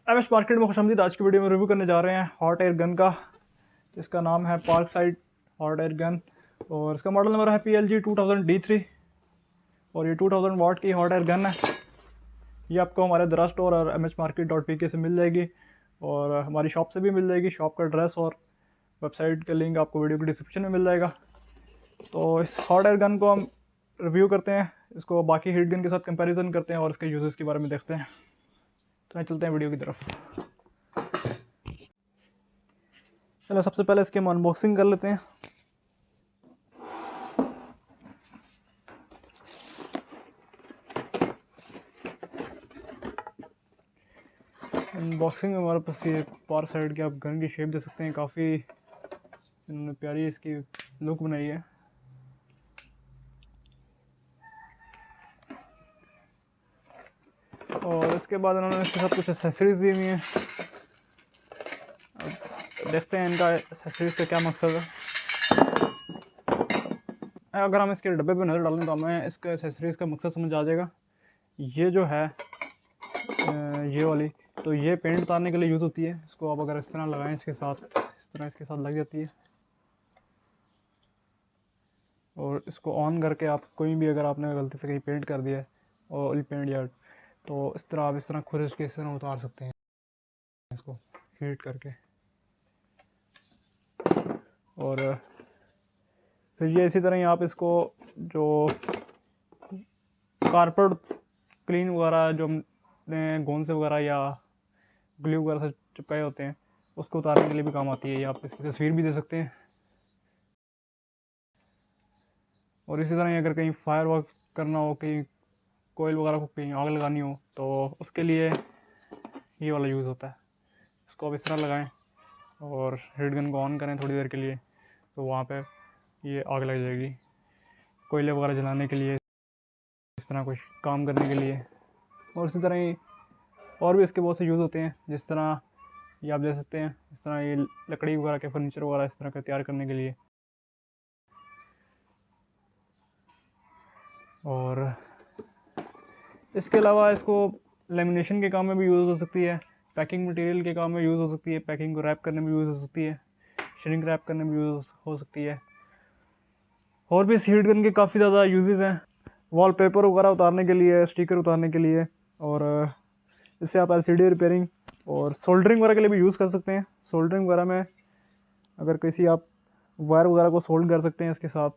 MS market में खुशामदीद। आज की वीडियो में रिव्यू करने जा रहे हैं हॉट एयर गन का, जिसका नाम है park side hot air gun और इसका मॉडल नंबर है PLG 2000D3 और ये 2000 वाट की हॉट एयर गन है। ये आपको हमारे दरा स्टोर और msmarket.pk से मिल जाएगी और हमारी शॉप से भी मिल जाएगी। शॉप का एड्रेस और वेबसाइट का लिंक आपको वीडियो के डिस्क्रिप्शन में मिल जाएगा। तो इस हॉट एयर गन को हम रिव्यू करते हैं, इसको बाकी हीट गन के साथ कंपैरिजन करते हैं और इसके यूजेस के बारे में देखते हैं। तो चलते हैं वीडियो की तरफ। चलो सबसे पहले इसकी हम अनबॉक्सिंग कर लेते हैं। अनबॉक्सिंग में हमारे पास ये पार साइड के आप गन की शेप दे सकते हैं। काफ़ी इन्होंने प्यारी इसकी लुक बनाई है। और इसके बाद इन्होंने इसके साथ कुछ एसेसरीज दी हुई हैं। अब देखते हैं इनका एसेसरीज का क्या मकसद है। अगर हम इसके डब्बे पे नज़र डालें तो हमें इसका एसेसरीज का मकसद समझ आ जाएगा। ये जो है ये वाली, तो ये पेंट उतारने के लिए यूज़ होती है। इसको आप अगर इस तरह लगाएं, इसके साथ इस तरह इसके साथ लग जाती है और इसको ऑन करके आप कोई भी, अगर आपने गलती से कहीं पेंट कर दिया है ऑयल पेंट या, तो इस तरह आप इस तरह खुरश के इस तरह उतार सकते हैं इसको हीट करके। और फिर ये इसी तरह ही आप इसको जो कारपेट क्लीन वगैरह जो हमने गोंद से वगैरह या ग्लू वगैरह से चिपकाए होते हैं, उसको उतारने के लिए भी काम आती है। ये आप इसकी तस्वीर भी दे सकते हैं। और इसी तरह ही अगर कहीं फायर वर्क करना हो, कहीं कोयल वगैरह को कहीं आग लगानी हो, तो उसके लिए ये वाला यूज़ होता है। इसको आप इस तरह लगाएं और हीट गन को ऑन करें थोड़ी देर के लिए, तो वहाँ पे ये आग लग जाएगी। कोयले वगैरह जलाने के लिए, इस तरह कुछ काम करने के लिए। और इसी तरह ही और भी इसके बहुत से यूज़ होते हैं, जिस तरह ये आप दे सकते हैं। इस तरह ये लकड़ी वगैरह के फर्नीचर वगैरह इस तरह का तैयार करने के लिए। और इसके अलावा इसको लेमिनेशन के काम में भी यूज़ हो सकती है, पैकिंग मटेरियल के काम में यूज़ हो सकती है, पैकिंग को रैप करने में यूज़ हो सकती है, श्रिंक रैप करने में यूज़ हो सकती है। और भी इस हीट गन के काफ़ी ज़्यादा यूजेस हैं, वॉलपेपर वगैरह उतारने के लिए, स्टिकर उतारने के लिए, और इससे आप LCD रिपेयरिंग और सोल्डरिंग वगैरह के लिए भी यूज़ कर सकते हैं। सोल्डरिंग वगैरह में अगर किसी आप वायर वगैरह को सोल्ड कर सकते हैं इसके साथ,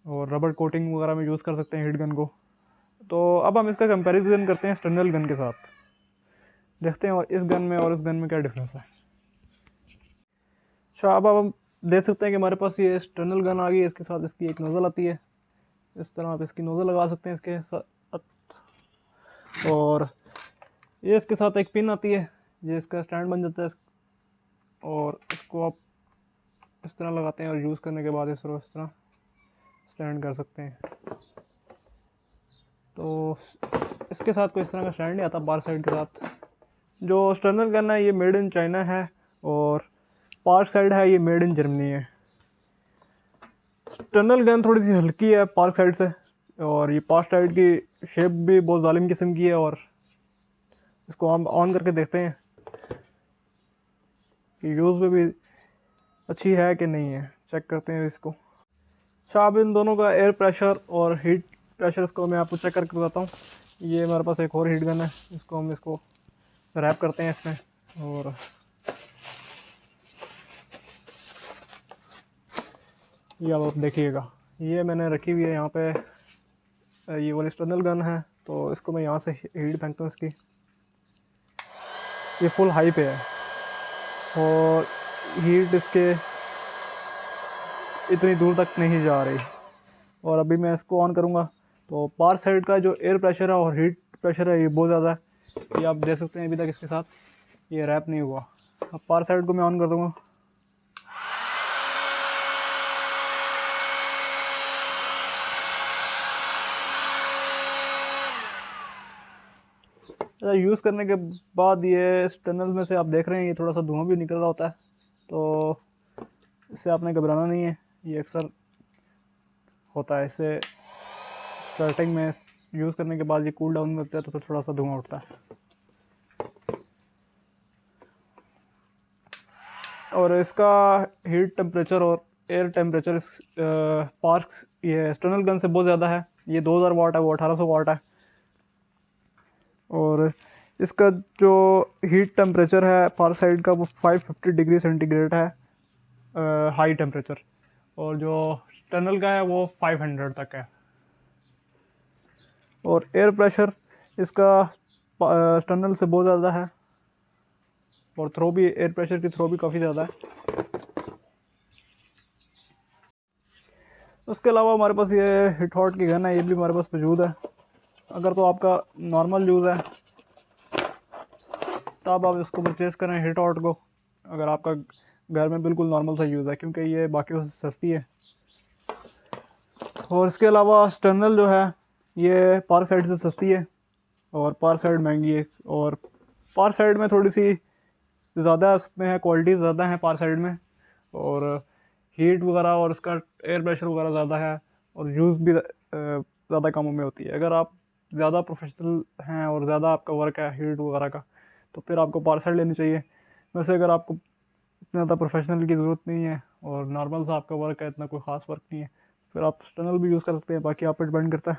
और रबर कोटिंग वगैरह में यूज़ कर सकते हैं हीट गन को। तो अब हम इसका कंपैरिजन करते हैं एक्सटर्नल गन के साथ, देखते हैं और इस गन में और इस गन में क्या डिफरेंस है। अच्छा, अब हम देख सकते हैं कि हमारे पास ये एक्सटर्नल गन आ गई है। इसके साथ इसकी एक नोज़ल आती है, इस तरह आप इसकी नोज़ल लगा सकते हैं इसके साथ। और ये इसके साथ एक पिन आती है, ये इसका स्टैंड बन जाता है और इसको आप इस तरह लगाते हैं और यूज़ करने के बाद इस तरह स्टैंड कर सकते हैं। तो इसके साथ कोई इस तरह का स्टैंड नहीं आता बार साइड के साथ। जो एक्सटर्नल गन है ये मेड इन चाइना है और पार्क साइड है ये मेड इन जर्मनी है। एक्सटर्नल गन थोड़ी सी हल्की है पार्क साइड से, और ये पार्क साइड की शेप भी बहुत जालिम किस्म की है। और इसको हम ऑन करके देखते हैं कि यूज़ में भी अच्छी है कि नहीं है, चेक करते हैं इसको। अच्छा, अब इन दोनों का एयर प्रेशर और हीट प्रेशर इसको मैं आपको चेक करके बताता हूँ। ये हमारे पास एक और हीट गन है, इसको रैप करते हैं इसमें। और ये अब आप देखिएगा, ये मैंने रखी हुई है यहाँ पे, ये वाली एक्सटर्नल गन है। तो इसको मैं यहाँ से हीट फेंकता हूँ इसकी, ये फुल हाई पे है और हीट इसके इतनी दूर तक नहीं जा रही। और अभी मैं इसको ऑन करूँगा तो पार साइड का जो एयर प्रेशर है और हीट प्रेशर है ये बहुत ज़्यादा है। ये आप देख सकते हैं अभी तक इसके साथ ये रैप नहीं हुआ। अब पार साइड को मैं ऑन कर दूँगा, यूज़ करने के बाद ये टनल में से आप देख रहे हैं ये थोड़ा सा धुआं भी निकल रहा होता है। तो इससे आपने घबराना नहीं है, ये अक्सर होता है। इससे स्टार्टिंग में यूज़ करने के बाद ये कूल डाउन में होता है तो थोड़ा सा धुआं उठता है। और इसका हीट टेम्परेचर और एयर टेम्परेचर इस पार्क्स ये एक्सटर्नल गन से बहुत ज़्यादा है। ये 2000 वाट है, वो 1800 वाट है। और इसका जो हीट टेम्परेचर है फार साइड का वो 550 डिग्री सेंटीग्रेड है हाई टेम्परेचर, और जो टनल का है वो 500 तक है। और एयर प्रेशर इसका टनल से बहुत ज़्यादा है, और थ्रो भी एयर प्रेशर की थ्रो भी काफ़ी ज़्यादा है। उसके अलावा हमारे पास ये हिट हॉट की गन है, ये भी हमारे पास मौजूद है। अगर तो आपका नॉर्मल यूज़ है तब आप इसको परचेज़ करें हिट हॉट को, अगर आपका घर में बिल्कुल नॉर्मल सा यूज़ है, क्योंकि ये बाकी से सस्ती है। और इसके अलावा स्टर्नल जो है ये पार साइड से सस्ती है और पार साइड महंगी है। और पार साइड में थोड़ी सी ज़्यादा उसमें है, क्वालिटी ज़्यादा है पार साइड में, और हीट वगैरह और उसका एयर प्रेशर वगैरह ज़्यादा है, और यूज़ भी ज़्यादा कामों में होती है। अगर आप ज़्यादा प्रोफेशनल हैं और ज़्यादा आपका वर्क है हीट वगैरह का, तो फिर आपको पार साइड लेनी चाहिए। वैसे अगर आपको इतना ज़्यादा प्रोफेशनल की ज़रूरत नहीं है और नॉर्मल सा आपका वर्क है, इतना कोई ख़ास वर्क नहीं है, फिर आप एक्सटर्नल भी यूज़ कर सकते हैं, बाकी आप पर डिपेंड करता है।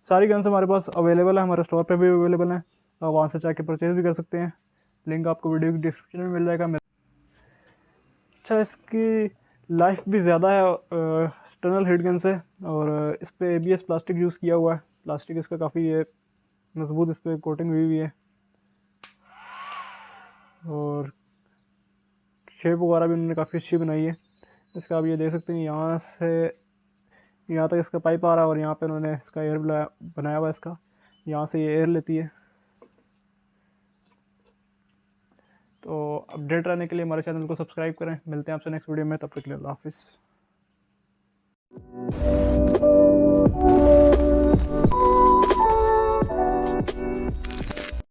सारी गन्स हमारे पास अवेलेबल है, हमारे स्टोर पे भी अवेलेबल हैं, आप वहाँ से जाके परचेज़ भी कर सकते हैं। लिंक आपको वीडियो की डिस्क्रिप्शन में मिल जाएगा। अच्छा, इसकी लाइफ भी ज़्यादा है एक्सटर्नल हीट गन से, और इस पर ABS प्लास्टिक यूज़ किया हुआ है। प्लास्टिक इसका काफ़ी ये मजबूत, इस पर कोटिंग हुई हुई है, और शेप वगैरह भी उन्होंने काफ़ी अच्छी बनाई है। इसका आप ये देख सकते हैं, यहाँ से यहाँ तक इसका पाइप आ रहा है, और यहाँ पे उन्होंने इसका एयर बनाया हुआ है। इसका यहाँ से ये एयर लेती है। तो अपडेट रहने के लिए हमारे चैनल को सब्सक्राइब करें। मिलते हैं आपसे नेक्स्ट वीडियो में, तब तक के लिए अल्लाह हाफिज़।